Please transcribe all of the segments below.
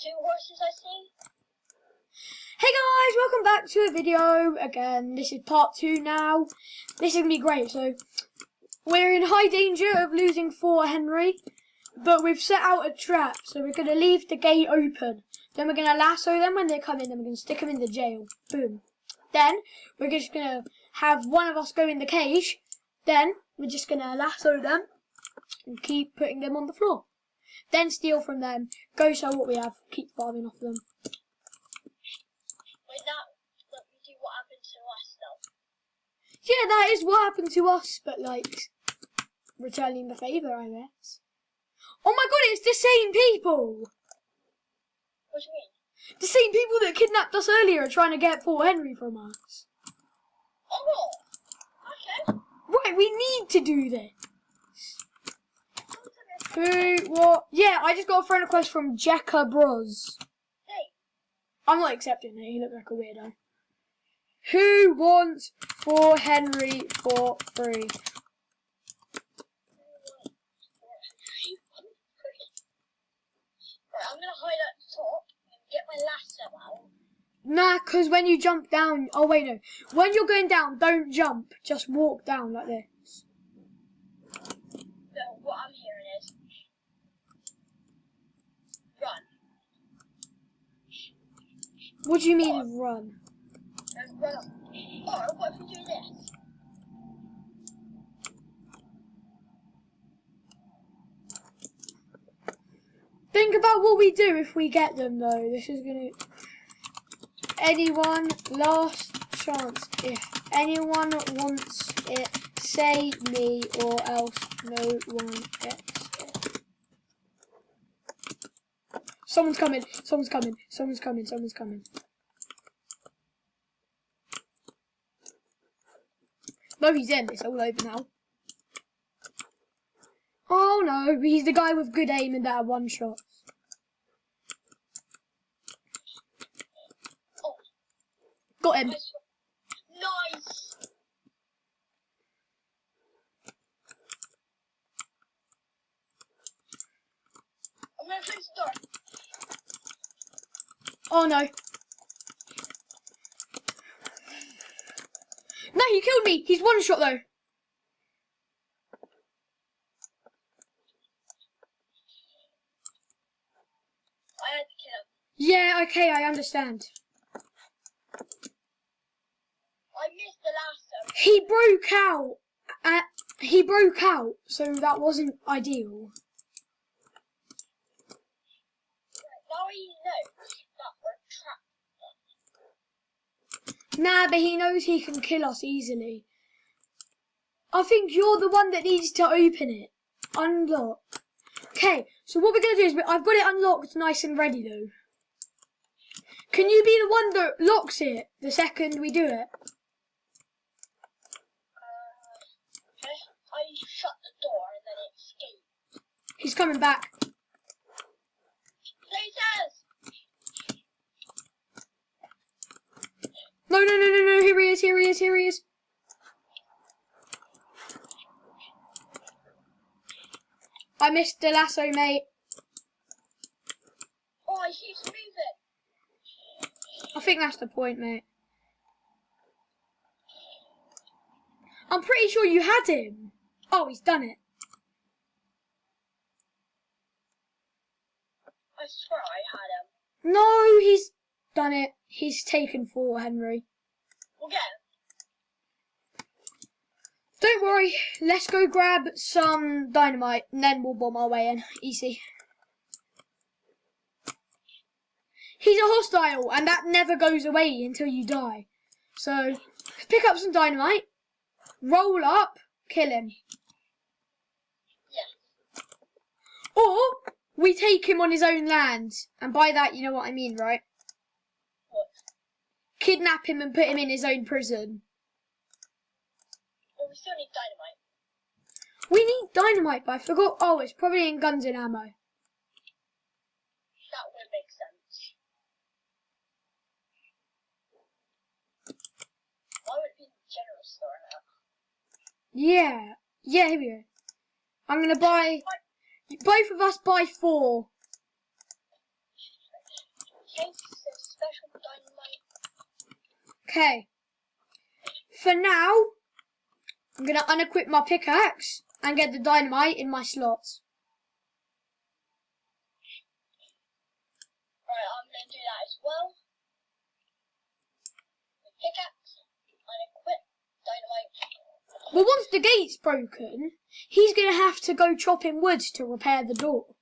two horses I see. Hey guys, welcome back to a video again. This is part 2 now. This is going to be great. So, we're in high danger of losing Fort Henry, but we've set out a trap. So we're going to leave the gate open. Then we're going to lasso them when they come in. Then we're going to stick them in the jail. Boom. Then we're just going to have one of us go in the cage. Then we're just going to lasso them and keep putting them on the floor. Then steal from them, go sell what we have, keep farming off them. Wait, now let me do what happened to us though. Yeah, that is what happened to us, but like, returning the favour, I guess. Oh my god, it's the same people! What do you mean? The same people that kidnapped us earlier are trying to get Fort Henry from us. Oh, okay. Right, we need to do this. Who, what? Yeah, I just got a friend request from Jekka Bros. Hey. I'm not accepting it, he looks like a weirdo. Who wants Fort Henry for free? Right, I'm gonna hide at the top and get my lasso out. Nah, because when you jump down... Oh, wait, no. When you're going down, don't jump. Just walk down like this. So what I'm hearing is run. What do you mean, run? And run up. Or what if we do this? Think about what we do if we get them, though. This is going to... Anyone, last chance. If anyone wants it, say me, or else no one gets it. Someone's coming. Someone's coming. Someone's coming. Someone's coming. No, he's in. It's all over now. Oh no, he's the guy with good aim and that one shot. Oh, Got him. nice. I'm gonna close the door. Oh no. No, he killed me. He's one shot though. I had to kill him. Yeah, okay, I understand. I missed the lasso. He broke out. He broke out, so that wasn't ideal. Now he knows that we're trapped. Nah, but he knows he can kill us easily. I think you're the one that needs to open it. Unlock. Okay, so what we're going to do is, I've got it unlocked nice and ready though. Can you be the one that locks it the second we do it? Okay. I shut the door and then it escaped. He's coming back. Lasers! No, no, no, no, no, here he is, here he is, here he is. I missed the lasso, mate. Oh, he keeps moving. I think that's the point, mate. I'm pretty sure you had him. Oh, he's done it. I swear I had him. No, he's done it. He's taken Fort Henry. We'll get him. Don't worry, let's go grab some dynamite and then we'll bomb our way in. Easy. He's a hostile and that never goes away until you die. So, pick up some dynamite, roll up, kill him. Yeah. Or, we take him on his own land. And by that, you know what I mean, right? What? Kidnap him and put him in his own prison. But we still need dynamite. We need dynamite, but I forgot. Oh, it's probably in guns and ammo. That would make sense. Why would it be in the general store now? Yeah. Yeah, here we go. I'm going to buy... Both of us buy 4. Okay. For now, I'm going to unequip my pickaxe and get the dynamite in my slots. Right, I'm going to do that as well. The pickaxe, unequip, dynamite. Well, once the gate's broken, he's going to have to go chopping wood to repair the door.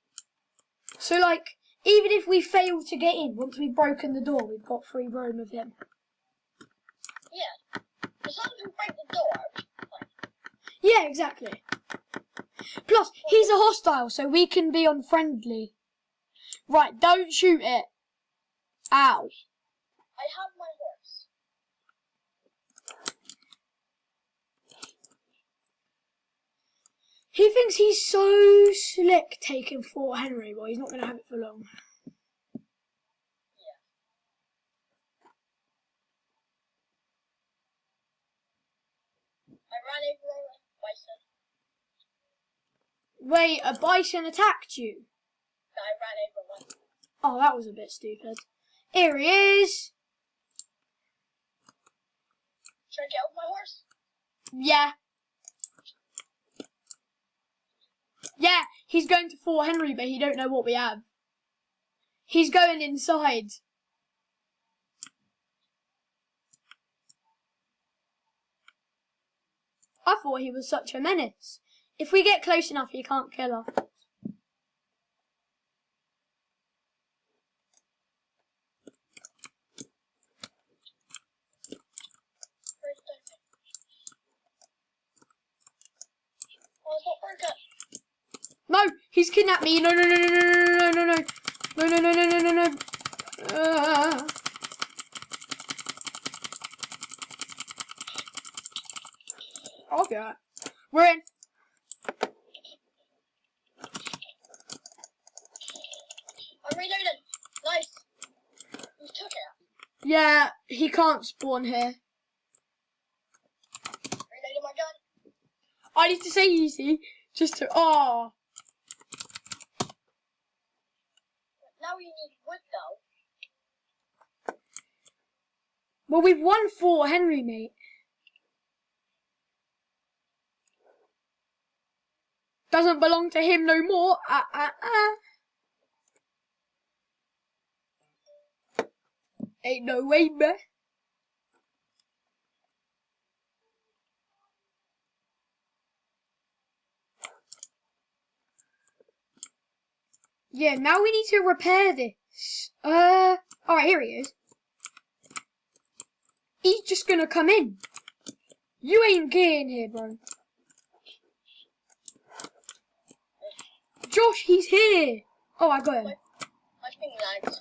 So, like, even if we fail to get in, once we've broken the door, we've got free roam of him. Yeah. As long as we break the door, fine. Yeah, exactly. Plus, he's a hostile, so we can be on friendly. Right, don't shoot it. Ow. I have my horse. He thinks he's so slick taking Fort Henry. Well, he's not going to have it for long. Yeah. I ran over a bison. Wait, a bison attacked you? No, I ran over one. Oh, that was a bit stupid. Here he is. Should I get off my horse? Yeah. Yeah, he's going to Fort Henry, but he don't know what we have. He's going inside. I thought he was such a menace. If we get close enough, he can't kill us. Where's the dynamite? Oh, it's not broken. No, he's kidnapped me. No, no, no, no, no, no, no, no, no. No, no, no, no, no, no, no. Okay. We're in. I'm reloading. Nice. You took it. Yeah, he can't spawn here. Reloading my gun. I need to say easy, just to... Oh. Now we need wood though. Well, we've won Fort Henry, mate. Doesn't belong to him no more. Ain't no way, bruh. Yeah, now we need to repair this. Alright, here he is. He's just gonna come in. You ain't getting here, bro. Josh, he's here. Oh, I got him. My thing lagged.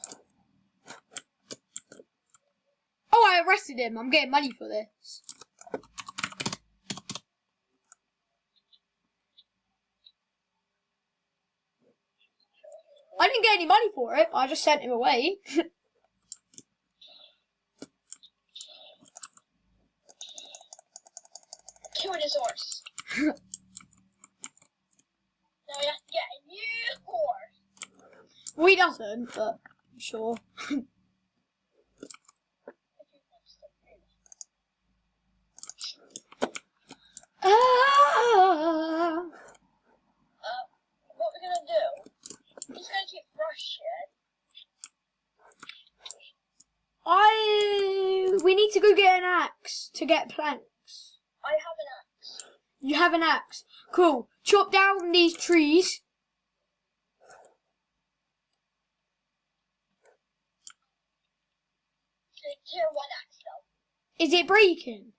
Oh, I arrested him. I'm getting money for this. I didn't get any money for it. I just sent him away. Killed his horse. Now we have to get a new horse. Well, he doesn't, but sure. Ah. What we're gonna do? He's gonna keep rushing. We need to go get an axe to get planks. I have an axe. You have an axe. Cool. Chop down these trees. Tier 1 axe though. Is it breaking?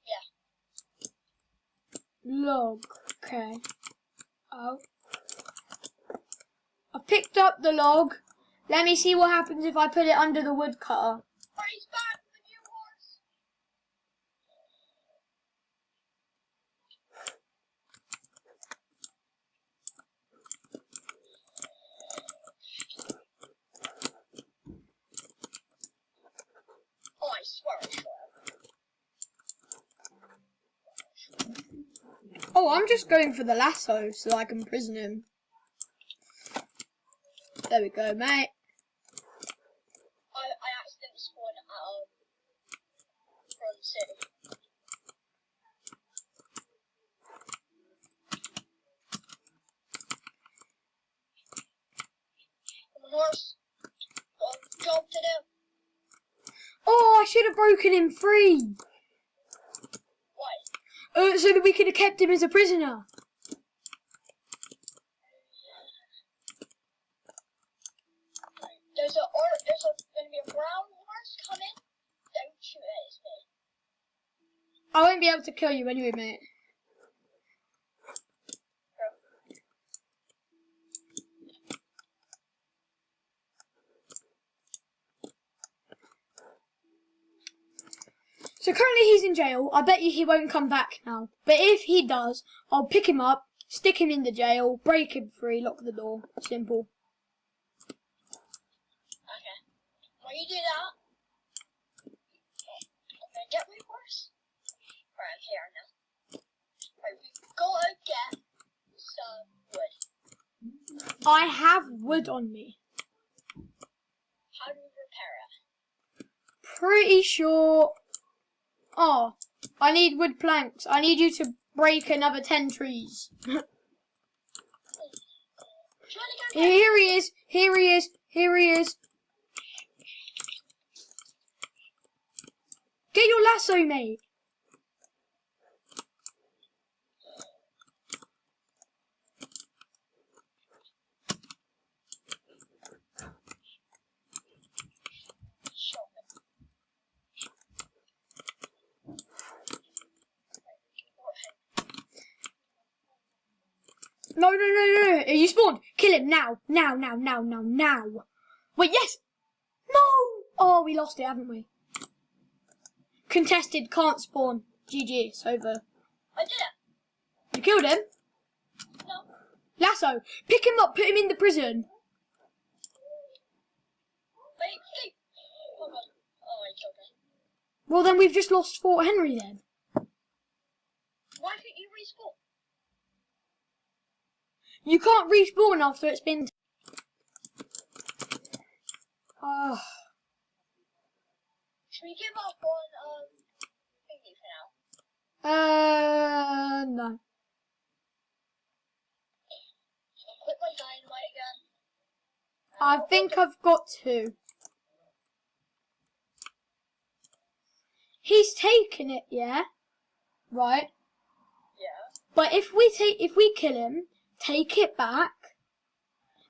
Yeah. Log. Okay. Oh. I picked up the log. Let me see what happens if I put it under the woodcutter. Oh, he's back with a new horse. Oh, I swear I swear. Oh, I'm just going for the lasso so I can prison him. There we go, mate. I accidentally spawned out of from the city. Come on, horse. Got a job to do. Oh, I should have broken him free. Why? So that we could have kept him as a prisoner. There's gonna be a brown horse coming. Don't shoot it, it's me. I won't be able to kill you anyway, mate. So currently he's in jail. I bet you he won't come back now. But if he does, I'll pick him up, stick him in the jail, break him free, lock the door. Simple. Okay. While you do that, I'm gonna get my horse. Right, I'm here now. Right, we gotta get some wood. I have wood on me. How do we repair it? Pretty sure... Oh, I need wood planks. I need you to break another 10 trees. Here he is. Here he is. Here he is. Get your lasso, mate. No, no, no, no, no. You spawned. Kill him now. Now, now, now, now, now. Wait, yes. No. Oh, we lost it, haven't we? Contested, can't spawn. GG, it's over. I did it. You killed him? No. Lasso. Pick him up, put him in the prison. Wait, wait. Oh, God. Oh, I killed him. Well, then we've just lost Fort Henry then. Why can't you respawn? You can't respawn after it's been... Oh. Should we give up on, thingy for now? No. I'll quit my dynamite again. I think I've got to. He's taken it, yeah? Right. Yeah. But if we kill him, take it back.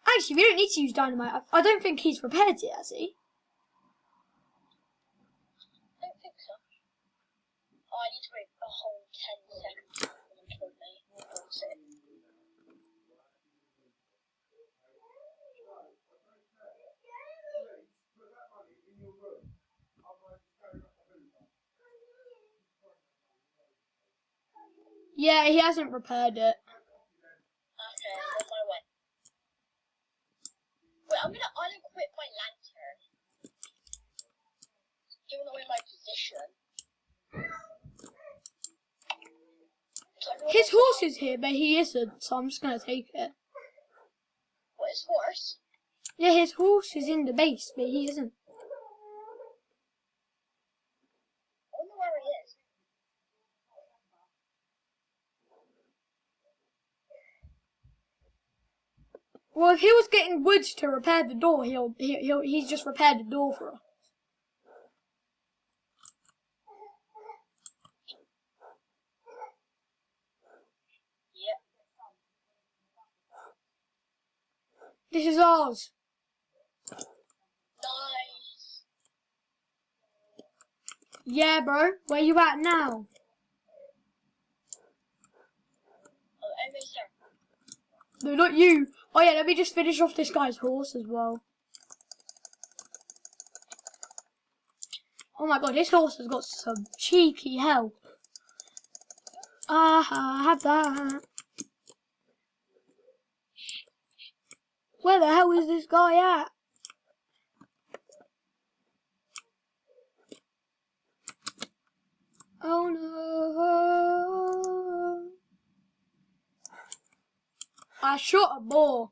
Actually, we don't need to use dynamite. I don't think he's repaired it, has he? I don't think so. Oh, I need to wait a whole 10 seconds for them to kill me. That's it. Yeah, he hasn't repaired it. Okay, I'm on my way. Wait, I'm gonna unequip my lantern. Giving away my position. His horse is here, but he isn't, so I'm just going to take it. What, his horse? Yeah, his horse is in the base, but he isn't. I wonder where he is. Well, if he was getting wood to repair the door, he's just repaired the door for us. Yep. This is ours. Nice. Yeah, bro. Where you at now? Oh, anyways, sir. No, not you. Oh yeah, let me just finish off this guy's horse as well. Oh my god, this horse has got some cheeky help. Ah, have that. Where the hell is this guy at? Oh no. I shot a boar.